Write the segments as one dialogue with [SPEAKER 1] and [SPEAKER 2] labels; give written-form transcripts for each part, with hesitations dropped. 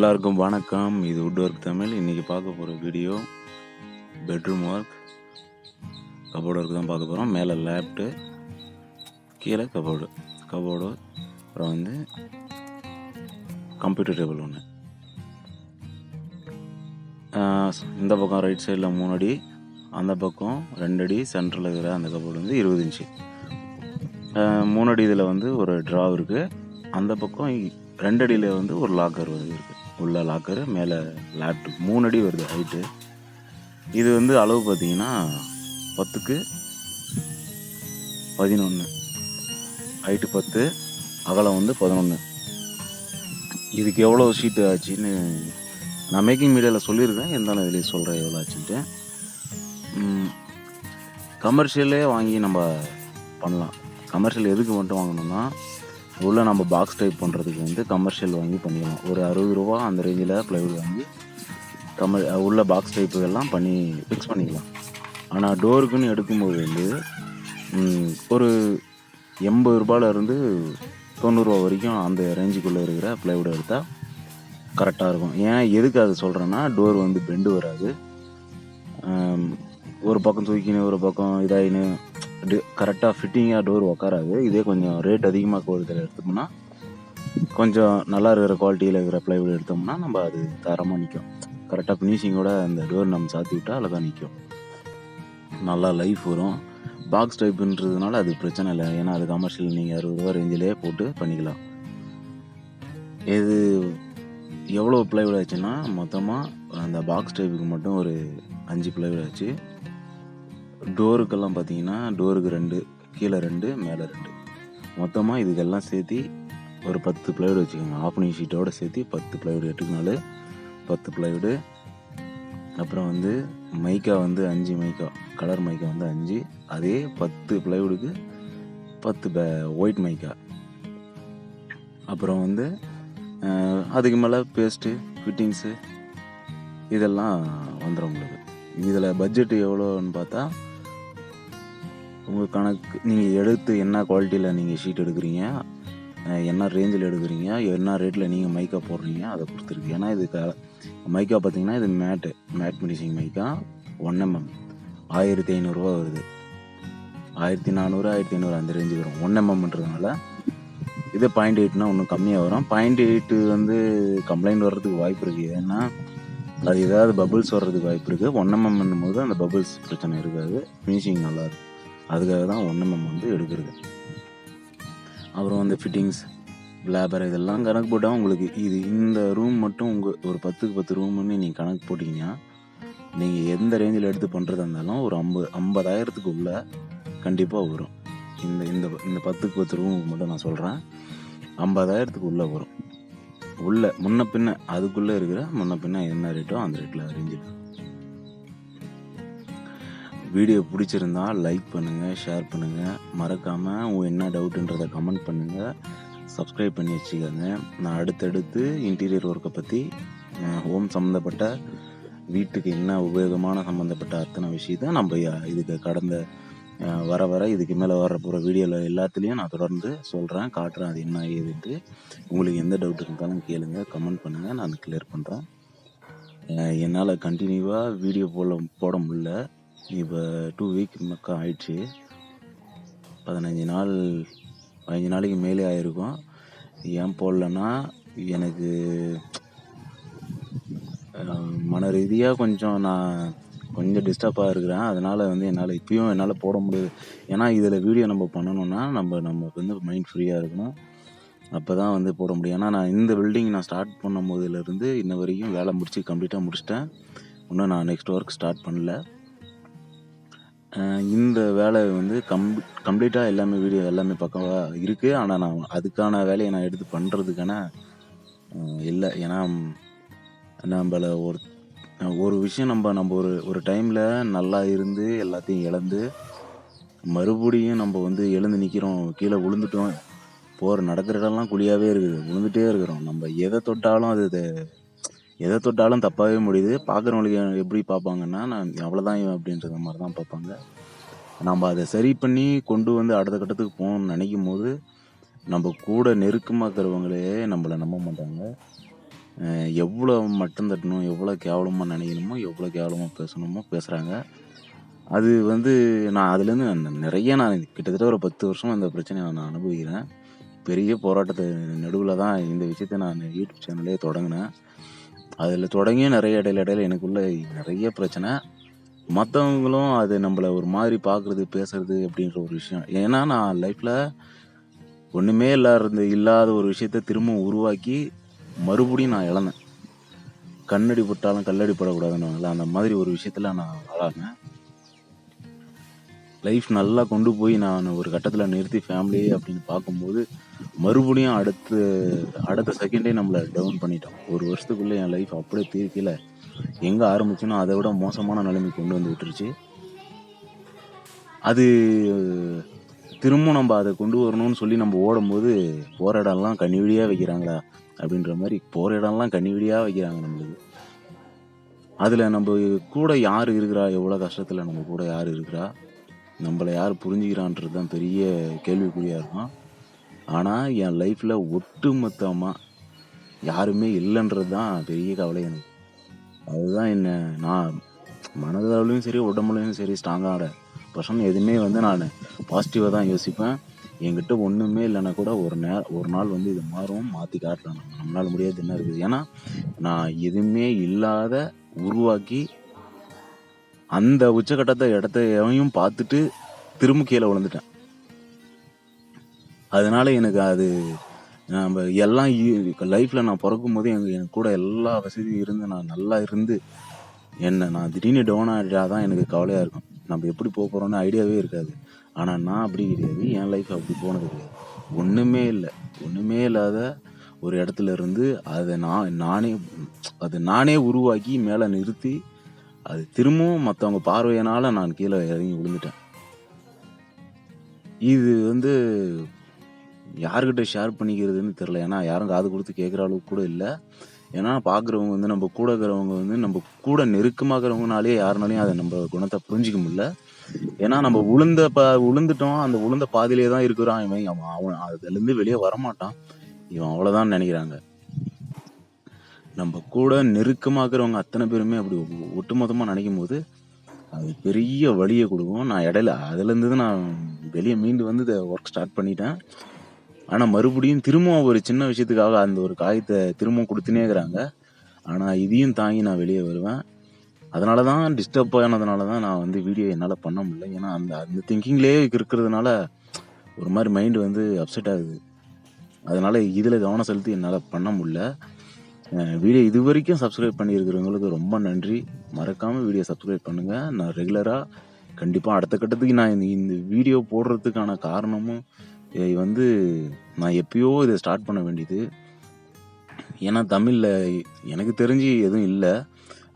[SPEAKER 1] எல்லாருக்கும் வணக்கம். இது வுட் ஒர்க் தமிழ். இன்றைக்கி பார்க்க போகிற video bedroom work, cupboard work தான் பார்க்க போகிறோம். மேலே லேப்டு, கீழே கபோர்டு, அப்புறம் வந்து கம்ப்யூட்டர் டேபிள் ஒன்று. இந்த பக்கம் ரைட் சைடில் 3 அடி, அந்த பக்கம் 2 அடி, சென்டரில் இருக்கிற அந்த கபோர்டு வந்து 20 இன்ச்சு. 3 அடி இதில் வந்து ஒரு ட்ரா இருக்குது. அந்த பக்கம் 2 அடியில் வந்து ஒரு லாக்கர் இருக்குது. உள்ள லாக்கரு, மேலே லேப்டு. 3 அடி வருது ஹைட்டு. இது வந்து அளவு பார்த்தீங்கன்னா 10க்கு 11, ஹைட்டு 10, அகலம் வந்து 11. இதுக்கு எவ்வளோ ஷீட்டு ஆச்சுன்னு நான் மேக்கிங் மீடியாவில் சொல்லியிருக்கேன். இருந்தாலும் இதிலே சொல்கிறேன் எவ்வளோ ஆச்சுன்ட்டு. கமர்ஷியலே வாங்கி நம்ம பண்ணலாம். கமர்ஷியல் எதுக்கு மட்டும் வாங்கணும்னா, உள்ள நம்ம பாக்ஸ் டைப் பண்ணுறதுக்கு வந்து கமர்ஷியல் வாங்கி பண்ணிக்கலாம். ஒரு 60 ரூபா அந்த ரேஞ்சில் ப்ளைவுட் வாங்கி உள்ள பாக்ஸ் டைப்பு எல்லாம் பண்ணி ஃபிக்ஸ் பண்ணிக்கலாம். ஆனால் டோருக்குன்னு எடுக்கும்போது வந்து ஒரு 80 ரூபாயிலேருந்து 90 ரூபா வரைக்கும் அந்த ரேஞ்சுக்குள்ளே இருக்கிற ப்ளைவுட் எடுத்தால் கரெக்டாக இருக்கும். ஏன் எதுக்கு அது சொல்கிறேன்னா, டோர் வந்து பெண்டு வராது. ஒரு பக்கம் தூக்கின்னு ஒரு பக்கம் இதாகின்னு கரெக்டாக ஃபிட்டிங்காக டோர் உக்காராது. இதே கொஞ்சம் ரேட் அதிகமாக குவாலிட்டியில் எடுத்தோம்னா, கொஞ்சம் நல்லா இருக்கிற குவாலிட்டியில் இருக்கிற ப்ளைவுட் எடுத்தோம்னா நம்ம அது தரமாக நிற்கும். கரெக்டாக ஃபினிஷிங்கோட அந்த டோர் நம்ம சாத்தி விட்டால் அழகாக நிற்கும், நல்லா லைஃப் வரும். பாக்ஸ் டைப்புன்றதுனால அது பிரச்சனை இல்லை. ஏன்னா அது கமர்ஷியல் நீங்கள் 60 ரூபா ரேஞ்சிலே போட்டு பண்ணிக்கலாம். இது எவ்வளோ ப்ளைவுட் ஆச்சுன்னா, மொத்தமாக அந்த பாக்ஸ் டைப்புக்கு மட்டும் ஒரு 5 ப்ளைவுட் ஆச்சு. டோருக்கெல்லாம் பார்த்தீங்கன்னா, டோருக்கு 2, கீழே 2, மேலே 2, மொத்தமாக இதுக்கெல்லாம் சேர்த்து ஒரு 10 ப்ளைவுட் வச்சுக்கோங்க. ஆஃப்னிங் ஷீட்டோடு சேர்த்து 10 ப்ளைவுட், 8 10 ப்ளைவுடு. அப்புறம் வந்து மைக்கா வந்து 5 மைக்கா, கலர் மைக்கா வந்து 5. அதே 10 ப்ளைவுடுக்கு 10 ஒயிட் மைக்கா. அப்புறம் வந்து அதுக்கு மேலே பேஸ்ட்டு, ஃபிட்டிங்ஸு இதெல்லாம் வந்துடும் உங்களுக்கு. இதில் பட்ஜெட்டு எவ்வளோன்னு பார்த்தா, உங்கள் கணக்கு நீங்கள் எடுத்து என்ன குவாலிட்டியில் நீங்கள் ஷீட் எடுக்கிறீங்க, என்ன ரேஞ்சில் எடுக்கிறீங்க, என்ன ரேட்டில் நீங்கள் மைக்கா போடுறீங்க, அதை பொறுத்துருக்கு. ஏன்னா இது மைக்கா பார்த்தீங்கன்னா, இது மேட் ஃபினிஷிங் மைக்கா 1mm 1500 ரூபா வருது. 1400, 1500 அந்த ரேஞ்சு வரும். 1mmன்றதுனால இது 0.8னா இன்னும் கம்மியாக வரும். 0.8 வந்து கம்ப்ளைண்ட் வர்றதுக்கு வாய்ப்பு இருக்குது. ஏன்னா அது ஏதாவது பபுள்ஸ் வர்றதுக்கு வாய்ப்பு இருக்குது. 1mm போது அந்த பபுள்ஸ் பிரச்சனை இருக்காது, ஃபினிஷிங் நல்லா இருக்கும். அதுக்காக தான் 1mm வந்து எடுக்கிறது. அப்புறம் வந்து ஃபிட்டிங்ஸ், லேபர் இதெல்லாம் கணக்கு போட்டால் உங்களுக்கு இந்த ரூம் மட்டும் ஒரு 10க்கு 10 ரூம்னு நீங்கள் கணக்கு போட்டிங்கன்னா, நீங்கள் எந்த ரேஞ்சில் எடுத்து பண்ணுறதா இருந்தாலும் ஒரு 50,000க்கு உள்ள கண்டிப்பாக வரும். இந்த 10க்கு 10 ரூமுக்கு மட்டும் நான் சொல்கிறேன், 50,000க்கு உள்ளே வரும். உள்ள முன்ன பின்ன அதுக்குள்ளே இருக்கிற முன்ன பின்ன என்ன ரேட்டோ அந்த ரேட்டில் ரேஞ்சில். வீடியோ பிடிச்சிருந்தா லைக் பண்ணுங்கள், ஷேர் பண்ணுங்கள். மறக்காமல் என்ன டவுட்டுன்றதை கமெண்ட் பண்ணுங்கள், சப்ஸ்கிரைப் பண்ணி வச்சுக்கோங்க. நான் அடுத்தடுத்து இன்டீரியர் ஒர்க்கை பற்றி, ஹோம் சம்மந்தப்பட்ட, வீட்டுக்கு என்ன உபயோகமான சம்மந்தப்பட்ட அத்தனை விஷயத்தை நம்ம இதுக்கு கடந்த வர இதுக்கு மேலே வர போகிற வீடியோவில் எல்லாத்துலேயும் நான் தொடர்ந்து சொல்கிறேன், காட்டுறேன் அது என்ன ஏதுன்ட்டு. உங்களுக்கு எந்த டவுட் இருந்தாலும் கேளுங்க, கமெண்ட் பண்ணுங்கள், நான் கிளியர் பண்ணுறேன். என்னால் கண்டினியூவாக வீடியோ போட முடியல. இப்போ 2 வீக் பக்கம் ஆயிடுச்சு. 15 நாளைக்கு மேலே ஆகிருக்கும். ஏன் போடலன்னா, எனக்கு மன ரீதியாக கொஞ்சம் டிஸ்டர்பாக இருக்கிறேன். அதனால் வந்து என்னால் போட முடியாது. ஏன்னா இதில் வீடியோ நம்ம பண்ணணுன்னா நமக்கு வந்து மைண்ட் ஃப்ரீயாக இருக்கணும், அப்போ தான் வந்து போட முடியும். ஏன்னா நான் இந்த பில்டிங் ஸ்டார்ட் பண்ணும் போதிலேருந்து இன்ன வரைக்கும் வேலை கம்ப்ளீட்டாக முடிச்சிட்டேன். இன்னும் நான் நெக்ஸ்ட் ஒர்க் ஸ்டார்ட் பண்ணல. இந்த வேலை வந்து கம்ப்ளீட்டாக எல்லாமே வீடியோ எல்லாமே பக்கவாக இருக்குது. ஆனால் நான் அதுக்கான வேலையை நான் எடுத்து பண்ணுறதுக்கான இல்லை. ஏன்னா நம்மள ஒரு விஷயம் நம்ம ஒரு டைமில் நல்லா இருந்து எல்லாத்தையும் இழந்து மறுபடியும் நம்ம வந்து எழுந்து நிற்கிறோம், கீழே விழுந்துட்டோம், நடக்கிற இடம்லாம் குழியாகவே இருக்குது, விழுந்துகிட்டே இருக்கிறோம். நம்ம எதை தொட்டாலும் தப்பாகவே முடியுது. பார்க்குறவங்களுக்கு எப்படி பார்ப்பாங்கன்னா, நான் அவ்வளோதான் இவன் அப்படின்ற மாதிரி தான் பார்ப்பாங்க. நம்ம அதை சரி பண்ணி கொண்டு வந்து அடுத்த கட்டத்துக்கு போகணும்னு நினைக்கும் போது, நம்ம கூட நெருக்கமாக இருக்கிறவங்களே நம்மளை நம்ப மாட்டாங்க. எவ்வளோ மட்டம் தட்டணும், எவ்வளோ கேவலமா நினைக்கணுமோ, எவ்வளோ கேவலமா பேசணுமோ பேசுறாங்க. அது வந்து நான் அதுலேருந்து நான் கிட்டத்தட்ட ஒரு 10 வருஷமா இந்த பிரச்சனைய நான் அனுபவிக்கிறேன். பெரிய போராட்டத்து நடுவுல தான் இந்த விஷயத்த நான் யூடியூப் சேனலே தொடங்குனேன். அதில தொடங்கியும் நெறைய இடையில எனக்குள்ள நெறைய பிரச்சனை. மத்தவங்களும் அது நம்மள ஒரு மாதிரி பார்க்குறது, பேசுறது அப்படின்ற ஒரு விஷயம். ஏன்னா நான் லைஃப்ல ஒண்ணுமே இல்லாத ஒரு விஷயத்த திரும்பவும் உருவாக்கி, மறுபடியும் நான் இழந்தேன். கண்ணடி பட்டாலும் கல்லடி படக்கூடாதுன்னுவாங்கல்ல, அந்த மாதிரி ஒரு விஷயத்துல நான் ஆளானேன். லைஃப் நல்லா கொண்டு போய் நான் ஒரு கட்டத்துல நிறுத்தி ஃபேமிலி அப்படின்னு பார்க்கும்போது, மறுபடியும் அடுத்த செகண்டே நம்மள டவுன் பண்ணிட்டோம். 1 வருஷத்துக்குள்ள என் லைஃப் அப்படியே கீழ எங்க ஆரம்பிச்சேனோ அத விட மோசமான நிலைமைக்கு கொண்டு வந்து விட்டுருச்சு. அது திரும்பவும் நம்ம அத கொண்டு வரணும்னு சொல்லி நம்ம ஓடும்போது, போற இடம்லாம் கண்ணிவெடியா வைக்கிறாங்கடா! அப்படின்ற மாரி போற இடம்லாம் கண்ணிவெடியா வைக்கிறாங்க நம்மளுக்கு. அதுல நம்ப கூட யாரு இருக்கிறா? எவ்வளோ கஷ்டத்துல நம்ம கூட யாரு இருக்கிறா? நம்மள யார் புரிஞ்சுக்கிறான்றது தான் பெரிய கேள்விக்குறியா இருக்கும். ஆனா, என் லைஃப்ல ஒட்டுமொத்தமா யாருமே இல்லன்றது தான் பெரிய கவலை எனக்கு. அதுதான் நான் மனதளவுலயும் சரி, உடம்புலயும் சரி ஸ்ட்ராங்கான பர்சன். எதுவுமே வந்து நானு பாசிட்டிவா தான் யோசிப்பேன். என்கிட்ட ஒண்ணுமே இல்லன்னா கூட ஒரு நாள் வந்து இது மாறும். மாத்தி காட்டலாம் நம்ம. நம்மளால முடியாதது என்ன இருக்குது? ஏன்னா, நான் எதுவுமே இல்லாத உருவாக்கி, அந்த உச்சகட்டத்த இடத்தையும் பார்த்துட்டு திரும்ப கீழ விழுந்துட்டேன். அதனால எனக்கு அது நம்ப எல்லாம் லைஃப்ல நான் பொறக்கும்போது என் கூட எல்லா வசதியும் இருந்து, நான் நல்லா இருந்து, நான் திடீர்னு டவுன் ஆயிட்டா தான் எனக்கு கவலையா இருக்கும். நம்ம எப்படி போறோம்னு ஐடியாவே இருக்காது. ஆனா நான் அப்படி கிடையாது. என் லைஃப் அப்படி போனது கிடையாது. ஒண்ணுமே இல்ல. ஒண்ணுமே இல்லாத ஒரு இடத்துல இருந்து நானே உருவாக்கி மேல நிறுத்தி, அது திரும்பவும் மத்தவங்க பார்வையினால நான் கீழ இறங்கி விழுந்துட்டேன். இது வந்து யார்கிட்ட ஷேர் பண்ணிக்கிறதுன்னு தெரியல. ஏன்னா யாரும் காது குடுத்து கேட்கிற அளவுக்கு கூட இல்ல. ஏன்னா பார்க்குறவங்க வந்து நம்ம கூட இருக்கிறவங்க வந்து நம்ம கூட நெருக்கமா இருக்கிறவங்கனாலயே யாருனாலயும் அத நம்ம குணத்த புரிஞ்சுக்க முடியல. ஏன்னா நம்ம விழுந்துட்டோம். அந்த விழுந்த பாதையிலே தான் இருக்கிறான் இவன். அவன் அதுலருந்து வெளிய வரமாட்டான். இவன் அவ்வளோதான்னு நெனைக்கிறாங்க. நம்ம கூட நெருக்கமா இருக்கிறவங்க அத்தன பேருமே அப்படி ஒட்டுமொத்தமா நெனைக்கும்போது, அது பெரிய வலிய குடுக்கும். நான் இடையில அதுலேருந்து தான் நான் வெளிய மீண்டு வந்து இத ஒர்க் ஸ்டார்ட் பண்ணிட்டேன். ஆனா மறுபடியும் திரும்பவும் ஒரு சின்ன விஷயத்துக்காக அந்த ஒரு காயத்த திரும்பவும் குடுத்துன்னே இருக்கிறாங்க. ஆனா இதையும் தாங்கி நான் வெளிய வருவேன். அதனால தான் டிஸ்டர்ப் ஆனதுனால தான் நான் வந்து வீடியோ என்னால பண்ண முடியல. ஏன்னா அந்த அந்த திங்கிங்லயே இருக்கிறதுனால ஒரு மாரி மைண்ட் வந்து அப்செட் ஆகுது. அதனால இதுல கவனம் செலுத்தி என்னால பண்ண முடியல. வீடியோ இதுவரைக்கும் சப்ஸ்கிரைப் பண்ணியிருக்கிறவங்களுக்கு ரொம்ப நன்றி. மறக்காம வீடியோ சப்ஸ்கிரைப் பண்ணுங்க. நான் ரெகுலரா கண்டிப்பா அடுத்த கட்டத்துக்கு நான் இந்த வீடியோ போடுறதுக்கான காரணமும் வந்து நான் எப்பயோ இத ஸ்டார்ட் பண்ண வேண்டியது. ஏன்னா தமிழ்ல எனக்கு தெரிஞ்சு எதுவும் இல்ல.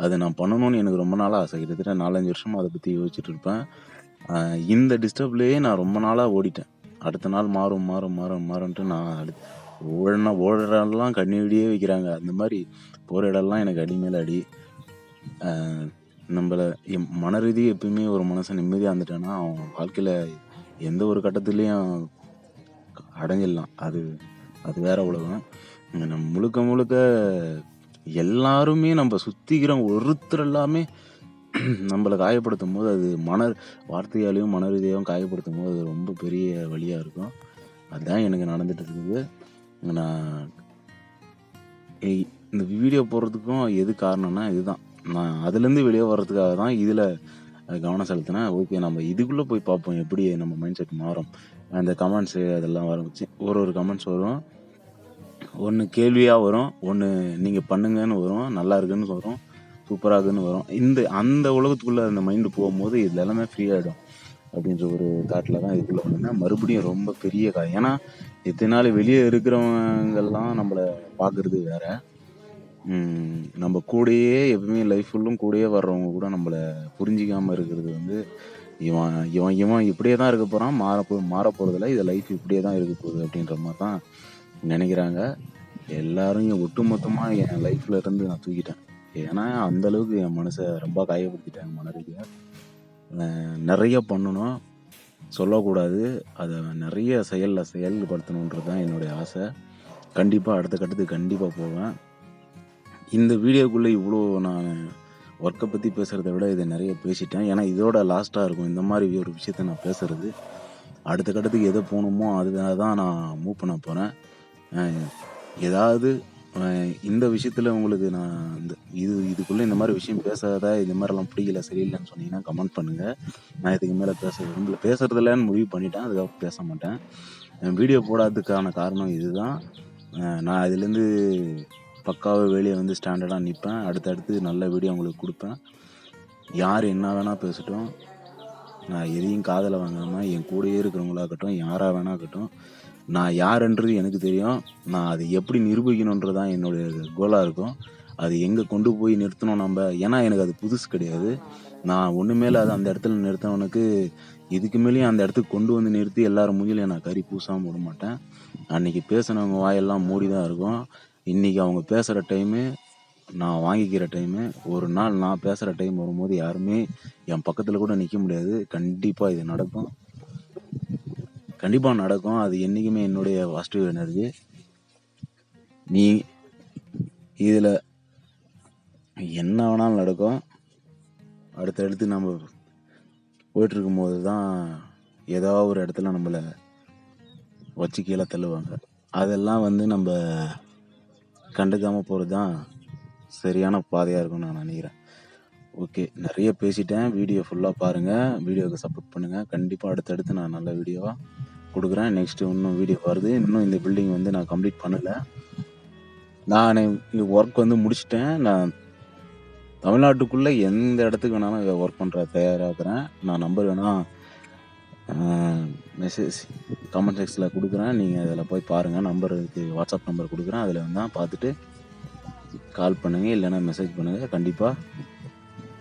[SPEAKER 1] அத நான் பண்ணணும்னு எனக்கு ரொம்ப நாளா ஆசை. கிட்டத்தட்ட 4, 5 வருஷமா அத பத்தி யோசிச்சுட்டு இருப்பேன். இந்த டிஸ்டர்ப்லயே நான் ரொம்ப நாளா ஓடிட்டேன். அடுத்த நாள் மாறும்ன்ட்டு நான் ஓடுற இடம்லாம் கண்ணி வெடியே வைக்கிறாங்க. அந்த மாரி போற இடம்லாம் எனக்கு அடி மேல அடி. அ நம்பள மன ரீதியா எப்பயுமே ஒரு மனுஷன் நிம்மதியா இருந்துட்டான்னா, அவன் வாழ்க்கையில எந்த ஒரு கட்டத்திலயும் அடைஞ்சிடலாம். அது அது வேற உலகம். நம்ம முழுக்க முழுக்க எல்லாருமே நம்ம சுத்திக்கிறவங்க ஒருத்தர் எல்லாமே நம்மள காயப்படுத்தும்போது, அது வார்த்தையாலயும், மன ரீதியாவும் காயப்படுத்தும்போது, அது ரொம்ப பெரிய வலியா இருக்கும். அதான் எனக்கு நடந்துட்டு இருக்குது. நான் இந்த வீடியோ போடுறதுக்கும் எது காரணம்னா இதுதான். நான் அதுலேருந்து வெளிய வர்றதுக்காக தான் இதுல கவனம் செலுத்தினேன். ஓகே நம்ம இதுக்குள்ள போய் பார்ப்போம். எப்படி நம்ம மைண்ட் செட் மாறும். அந்த கமெண்ட்ஸு அதெல்லாம் வரும். ஒரு கமெண்ட்ஸ் வரும். ஒண்ணு கேள்வியா வரும். ஒண்ணு நீங்க பண்ணுங்கன்னு வரும். நல்லா இருக்குன்னு வரும். சூப்பரா இருக்குன்னு வரும். அந்த உலகத்துக்குள்ள அந்த மைண்ட் போகும்போது இதுல எல்லாமே ஃப்ரீ ஆயிடும். அப்படின்ற ஒரு தாட்ல தான் இதுக்குள்ள வந்தேன். மறுபடியும் ரொம்ப பெரிய காயம். ஏன்னா, இத்தன நாள் வெளிய இருக்கிறவங்கலாம் நம்மள பார்க்கறது வேற. நம்ம கூடயே எப்பவுமே லைஃப் ஃபுல்லும் கூடயே வர்றவங்க கூட நம்மள புரிஞ்சுக்காம இருக்கிறது வந்து, இவன் இவன் இவன் இப்படியே தான் இருக்க போறான். மாறப்போறதில்ல. இது லைஃப் இப்படியே தான் இருக்க போகுது அப்படின்ற மாரி தான் நெனைக்கிறாங்க. எல்லாரும் ஒட்டுமொத்தமா என் லைஃப்ல இருந்து நான் தூக்கிட்டேன். ஏன்னா, அந்த அளவுக்கு என் மனச ரொம்ப காயப்படுத்திட்டாங்க மன ரீதியா. நெறைய பண்ணணும். சொல்லக்கூடாது. அத நெறைய செயல்படுத்தணுன்றது தான் என்னுடைய ஆசை. கண்டிப்பா அடுத்த கட்டத்துக்கு கண்டிப்பா போவேன். இந்த வீடியோக்குள்ளே இவ்வளோ நான் ஒர்க்கை பற்றி பேசுகிறத விட இதை நிறைய பேசிட்டேன். ஏன்னா இதோட லாஸ்ட்டாக இருக்கும் இந்த மாதிரி ஒரு விஷயத்த நான் பேசுகிறது. அடுத்த கட்டத்துக்கு எதை போகணுமோ அதில் தான் நான் மூவ் பண்ண போகிறேன். ஏதாவது இந்த விஷயத்தில் உங்களுக்கு நான் இதுக்குள்ளே இந்த மாதிரி விஷயம் பேசாத, இது மாதிரிலாம் பிடிக்கல, சரியில்லைன்னு சொன்னீங்கன்னா கமெண்ட் பண்ணுங்கள். நான் இதுக்கு மேலே பேசுறதில்லன்னு முடிவு பண்ணிட்டேன். அதுக்கப்புறம் பேச மாட்டேன். வீடியோ போடாததுக்கான காரணம் இதுதான். நான் இதுலேருந்து பக்காவாக வெளியே வந்து ஸ்டாண்டர்டாக நிற்பேன். அடுத்தடுத்து நல்ல வீடியோ உங்களுக்கு கொடுப்பேன். யார் என்ன வேணால் பேசட்டும், நான் எதையும் காதில் வாங்காமல் என் கூடயே இருக்கிறவங்களாகட்டும், யாராக வேணாகட்டும், நான் யாருன்றது எனக்கு தெரியும். நான் அதை எப்படி நிரூபிக்கணுன்றது தான் என்னுடைய கோலாக இருக்கும். அது எங்கே கொண்டு போய் நிறுத்தணும் நம்ம. ஏன்னா எனக்கு அது புதுசு கிடையாது. நான் ஒன்றுமே இல்லாத அந்த இடத்துல நிறுத்தினவனுக்கு இதுக்கு மேலேயும் அந்த இடத்துக்கு கொண்டு வந்து நிறுத்தி எல்லாரும் மூஞ்சிலையும் நான் கறி பூசாமல் விட மாட்டேன். அன்றைக்கி பேசினவங்க வாயெல்லாம் மூடி தான் இருக்கும். இன்றைக்கி அவங்க பேசுகிற டைமு, நான் வாங்கிக்கிற டைமு, ஒரு நாள் நான் பேசுகிற டைம் வரும்போது யாருமே என் பக்கத்தில் கூட நிற்க முடியாது. கண்டிப்பாக இது நடக்கும். கண்டிப்பாக நடக்கும். அது என்றைக்குமே என்னுடைய பாசிட்டிவ் எனர்ஜி. நீ இதில் என்ன வேணாலும் நடக்கும். அடுத்தடுத்து நம்ம போயிட்டுருக்கும்போது தான் ஏதாவது ஒரு இடத்துல நம்மளை வச்சு கீழே தள்ளுவாங்க. அதெல்லாம் வந்து நம்ம கண்டுக்காமல் போகிறது தான் சரியான பாதையாக இருக்கும்னு நான் நினைக்கிறேன். ஓகே, நிறைய பேசிட்டேன். வீடியோ ஃபுல்லாக பாருங்கள், வீடியோவுக்கு சப்போர்ட் பண்ணுங்கள். கண்டிப்பாக அடுத்தடுத்து நான் நல்ல வீடியோவாக கொடுக்குறேன். நெக்ஸ்ட்டு இன்னும் வீடியோ வருது. இன்னும் இந்த பில்டிங் வந்து நான் கம்ப்ளீட் பண்ணலை. நான் ஒர்க் வந்து முடிச்சிட்டேன். நான் தமிழ்நாட்டுக்குள்ளே எந்த இடத்துக்கு வேணாலும் ஒர்க் பண்ணுற தயாராக இருக்கிறேன். நான் நம்பர் வேணால் மெசேஜ் கமெண்ட் செக்ஷனில் கொடுக்குறேன். நீங்கள் அதில் போய் பாருங்கள். நம்பருக்கு வாட்ஸ்அப் நம்பர் கொடுக்குறேன். அதில் வந்தால் பார்த்துட்டு கால் பண்ணுங்கள், இல்லைன்னா மெசேஜ் பண்ணுங்கள். கண்டிப்பாக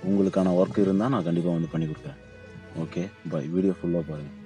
[SPEAKER 1] உங்களுக்கான ஒர்க் இருந்தால் நான் கண்டிப்பாக வந்து பண்ணி கொடுக்குறேன். ஓகே, பாய். வீடியோ ஃபுல்லாக பாருங்கள்.